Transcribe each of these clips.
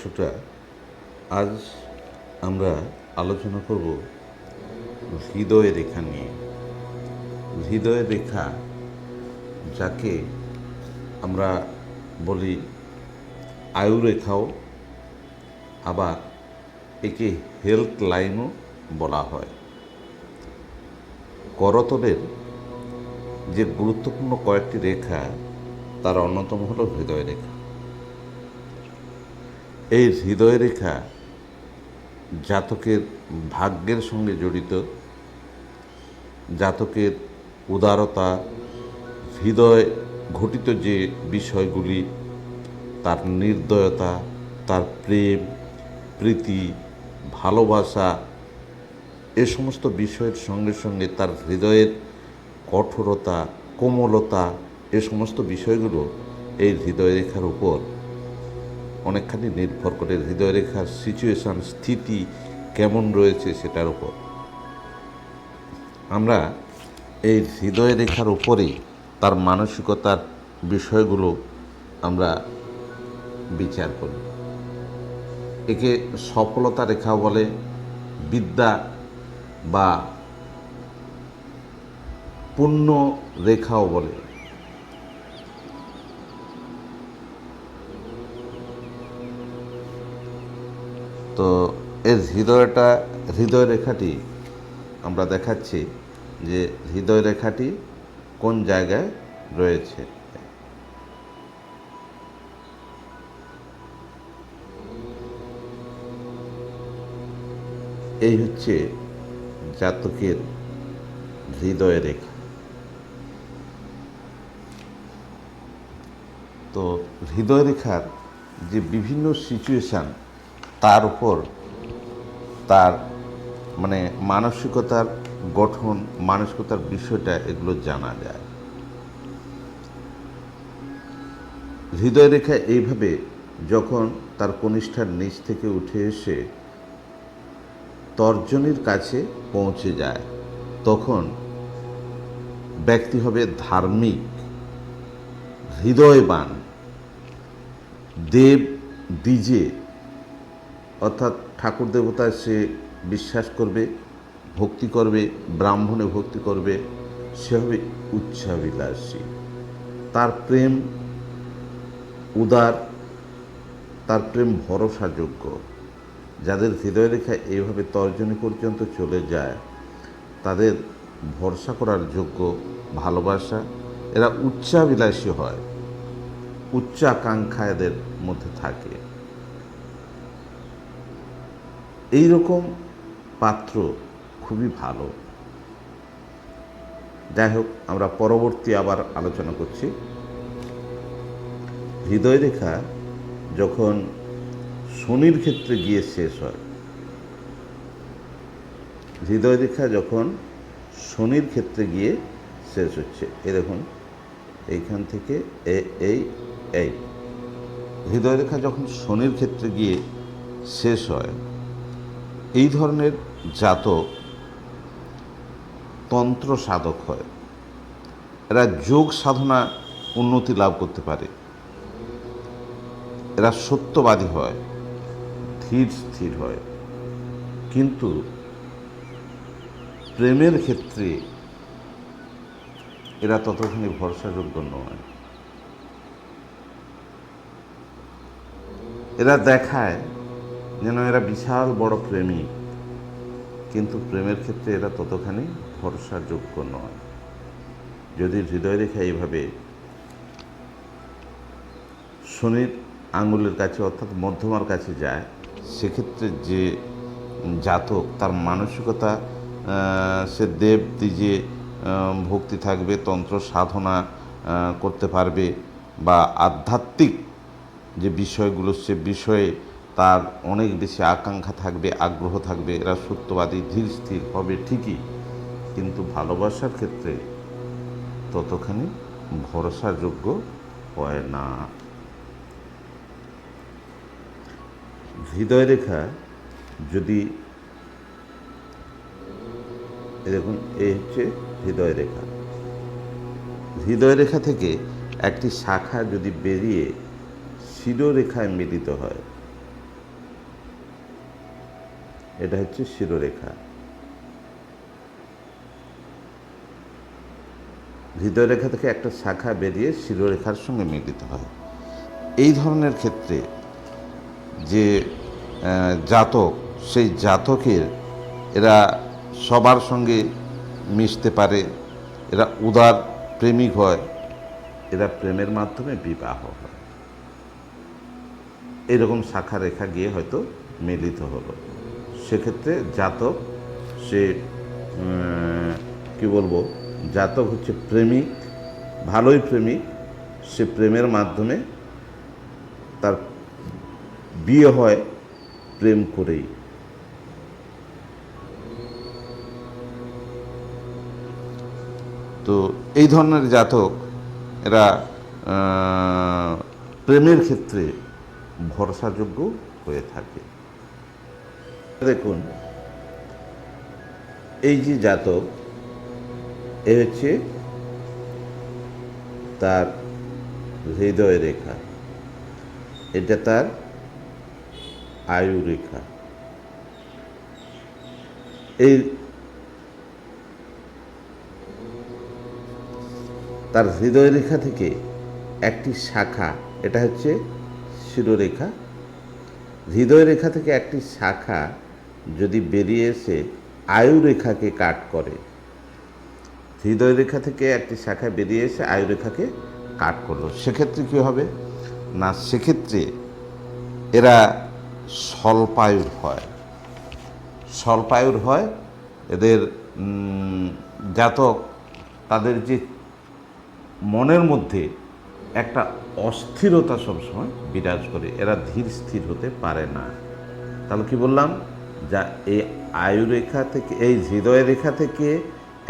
শ্রোতা, আজ আমরা আলোচনা করব হৃদয় রেখা নিয়ে। হৃদয় রেখা, যাকে আমরা বলি আয়ুরেখাও, আবার একে হেলথ লাইনও বলা হয়। করতলের যে গুরুত্বপূর্ণ কয়েকটি রেখা, তার অন্যতম হল হৃদয় রেখা। এই হৃদয় রেখা জাতকের ভাগ্যের সঙ্গে জড়িত। জাতকের উদারতা, হৃদয় ঘটিত যে বিষয়গুলি, তার নির্দয়তা, তার প্রেম, প্রীতি, ভালোবাসা, এ সমস্ত বিষয়ের সঙ্গে সঙ্গে তার হৃদয়ের কঠোরতা, কোমলতা, এ সমস্ত বিষয়গুলো এই হৃদয় রেখার উপর অনেকখানি নির্ভর করে। হৃদয় রেখার সিচুয়েশান, স্থিতি কেমন রয়েছে সেটার উপর আমরা এই হৃদয় রেখার উপরেই তার মানসিকতার বিষয়গুলো আমরা বিচার করি। একে সফলতা রেখাও বলে, বিদ্যা বা পুণ্য রেখাও বলে। তো এর হৃদয় রেখাটি আমরা দেখাচ্ছি যে হৃদয় রেখাটি কোন জায়গায় রয়েছে। এই হচ্ছে জাতকের হৃদয় রেখা। তো হৃদয় রেখার যে বিভিন্ন সিচুয়েশান, তার উপর তার মানসিকতার গঠন, মানসিকতার বিষয়টা এগুলো জানা যায়। হৃদয় রেখা এইভাবে যখন তার কনিষ্ঠার নিচ থেকে উঠে এসে তর্জনীর কাছে পৌঁছে যায়, তখন ব্যক্তি হবে ধার্মিক, হৃদয়বান, দেব দ্বিজে অর্থাৎ ঠাকুর দেবতায় সে বিশ্বাস করবে, ভক্তি করবে, ব্রাহ্মণে ভক্তি করবে। সে হবে উচ্চাভিলাষী, তার প্রেম উদার, তার প্রেম ভরসাযোগ্য। যাদের হৃদয় রেখা এইভাবে তর্জনী পর্যন্ত চলে যায়, তাদের ভরসা করার যোগ্য, ভালোবাসা, এরা উচ্চাভিলাষী হয়, উচ্চাকাঙ্ক্ষা এদের মধ্যে থাকে। এই রকম পাত্র খুবই ভালো। যাই হোক, আমরা পরবর্তী আবার আলোচনা করছি। হৃদয় রেখা যখন শনির ক্ষেত্রে গিয়ে শেষ হয়, হৃদয় রেখা যখন শনির ক্ষেত্রে গিয়ে শেষ হচ্ছে, এ দেখুন এইখান থেকে এই হৃদয় রেখা যখন শনির ক্ষেত্রে গিয়ে শেষ হয়, এই ধরনের জাতক তন্ত্র সাধক হয়। এরা যোগ সাধনা উন্নতি লাভ করতে পারে। এরা সত্যবাদী হয়, ধীর স্থির হয়, কিন্তু প্রেমের ক্ষেত্রে এরা ততখানি ভরসাযোগ্য নয়। এরা দেখায় যেন এরা বিশাল বড় প্রেমী, কিন্তু প্রেমের ক্ষেত্রে এরা ততখানি ভরসাযোগ্য নয়। যদি হৃদয় রেখা এইভাবে শনির আঙুলের কাছে অর্থাৎ মধ্যমার কাছে যায়, সেক্ষেত্রে যে জাতক, তার মানসিকতা, সে দেব দ্বিজে ভক্তি থাকবে, তন্ত্র সাধনা করতে পারবে, বা আধ্যাত্মিক যে বিষয়গুলো, সে বিষয়ে তার অনেক বেশি আকাঙ্ক্ষা থাকবে, আগ্রহ থাকবে। এরা সত্যবাদী, ধীর স্থির হবে ঠিকই, কিন্তু ভালোবাসার ক্ষেত্রে ততখানি ভরসাযোগ্য হয় না। হৃদয় রেখা যদি দেখুন, এই হচ্ছে হৃদয় রেখা। হৃদয় রেখা থেকে একটি শাখা যদি বেরিয়ে শিরোরেখায় মিলিত হয়, এটা হচ্ছে শিরোরেখা। হৃদয়রেখা থেকে একটা শাখা বেরিয়ে শিরোরেখার সঙ্গে মিলিত হয়। এই ধরনের ক্ষেত্রে যে জাতক, সেই জাতকের এরা সবার সঙ্গে মিশতে পারে, এরা উদার প্রেমিক হয়, এরা প্রেমের মাধ্যমে বিবাহ হয়। এরকম শাখা রেখা গিয়ে হয়তো মিলিত হলো, সেক্ষেত্রে জাতক সে কি বলবো, জাতক হচ্ছে প্রেমিক, ভালোই প্রেমিক, সে প্রেমের মাধ্যমে তার বিয়ে হয় প্রেম করেই। তো এই ধরনের জাতক এরা প্রেমের ক্ষেত্রে ভরসাযোগ্য হয়ে থাকে। দেখুন, এই যে জাতক, এ হচ্ছে তার হৃদয় রেখা, এটা তার আয়ু রেখা। এই তার হৃদয় রেখা থেকে একটি শাখা, এটা হচ্ছে শিরোরেখা, হৃদয় রেখা থেকে একটি শাখা যদি বেরিয়ে এসে আয়ু রেখাকে কাট করে, হৃদয় রেখা থেকে একটি শাখা বেরিয়ে এসে আয়ু রেখাকে কাট করলো, সেক্ষেত্রে কী হবে না, সেক্ষেত্রে এরা স্বল্পায়ুর হয়। স্বল্পায়ুর হয় এদের জাতক, তাদের যে মনের মধ্যে একটা অস্থিরতা সবসময় বিরাজ করে, এরা ধীর স্থির হতে পারে না। তাহলে কি বললাম, যা এই আয়ু রেখা থেকে, এই হৃদয় রেখা থেকে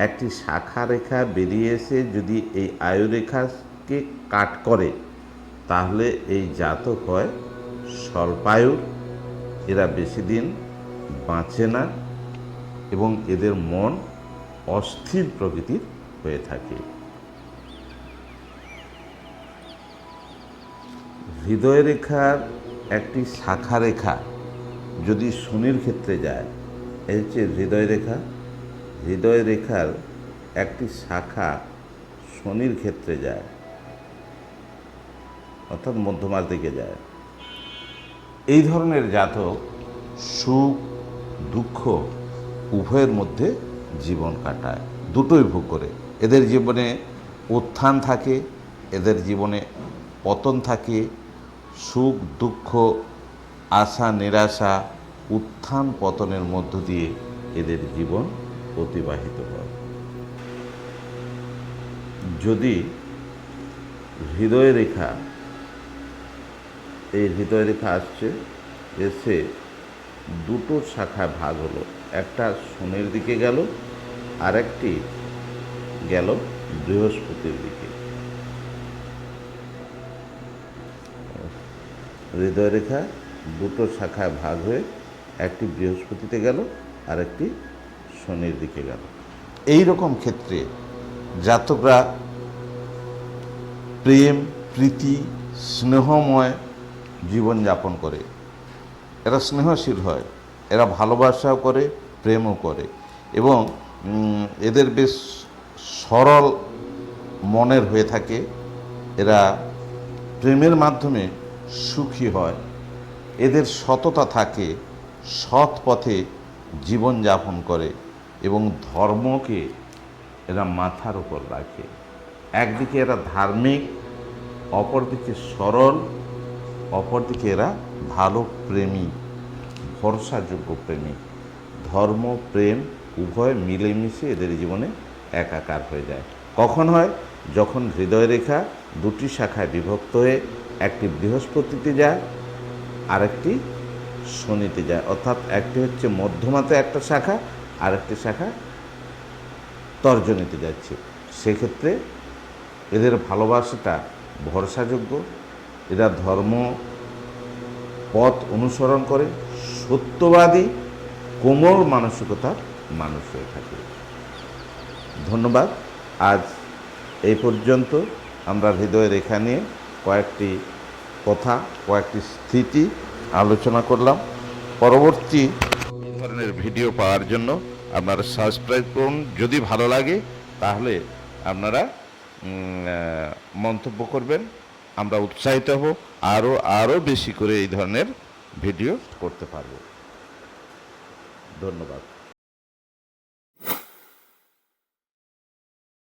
একটি শাখা রেখা বেরিয়ে এসে যদি এই আয়ু রেখাকে কাট করে, তাহলে এই জাতক হয় স্বল্পায়ুর, এরা বেশি দিন বাঁচে না এবং এদের মন অস্থির প্রকৃতির হয়ে থাকে। হৃদয় রেখার একটি শাখা রেখা যদি শনির ক্ষেত্রে যায়, এই হচ্ছে হৃদয় রেখা, হৃদয় রেখার একটি শাখা শনির ক্ষেত্রে যায়, অর্থাৎ মধ্যমার দিকে যায়, এই ধরনের জাতক সুখ দুঃখ উভয়ের মধ্যে জীবন কাটায়, দুটোই ভোগ করে। এদের জীবনে উত্থান থাকে, এদের জীবনে পতন থাকে, সুখ দুঃখ আশা নিরাশা উত্থান পতনের মধ্য দিয়ে এদের জীবন অতিবাহিত হয়। যদি হৃদয় রেখা, এই হৃদয় রেখা আসছে, এসে দুটো শাখায় ভাগ হলো, একটা শনির দিকে গেল, আরেকটি গেল বৃহস্পতির দিকে। হৃদয় রেখা দুটো শাখায় ভাগ হয়ে একটি বৃহস্পতিতে গেল, আরেকটি শনির দিকে গেল। এই রকম ক্ষেত্রে জাতকরা প্রেম প্রীতি স্নেহময় জীবনযাপন করে, এরা স্নেহশীল হয়, এরা ভালোবাসাও করে প্রেমও করে এবং এদের বেশ সরল মনের হয়ে থাকে, এরা প্রেমের মাধ্যমে সুখী হয়, এদের সততা থাকে, সৎ পথে জীবনযাপন করে এবং ধর্মকে এরা মাথার উপর রাখে। একদিকে এরা ধার্মিক, অপরদিকে সরল, অপরদিকে এরা ভালো প্রেমী, ভরসাযোগ্য প্রেমিক। ধর্ম প্রেম উভয় মিলেমিশে এদের জীবনে একাকার হয়ে যায়। কখন হয়? যখন হৃদয় রেখা দুটি শাখায় বিভক্ত হয়ে একটি বৃহস্পতিতে যায়, আরেকটি শনিতে যায়, অর্থাৎ একটি হচ্ছে মধ্যমাতে একটা শাখা, আরেকটি শাখা তর্জনীতে যাচ্ছে। সেক্ষেত্রে এদের ভালোবাসাটা ভরসাযোগ্য, এরা ধর্ম পথ অনুসরণ করে, সত্যবাদী কোমল মানসিকতার মানুষ হয়ে থাকে। ধন্যবাদ। আজ এই পর্যন্ত আমরা হৃদয় রেখা নিয়ে কয়েকটি কথা, কয়েকটি স্থিতি আলোচনা করলাম। পরবর্তী ধরনের ভিডিও পাওয়ার জন্য আপনারা সাবস্ক্রাইব করুন। যদি ভালো লাগে তাহলে আপনারা মন্তব্য করবেন, আমরা উৎসাহিত হব, আরও বেশি করে এই ধরনের ভিডিও করতে পারব। ধন্যবাদ।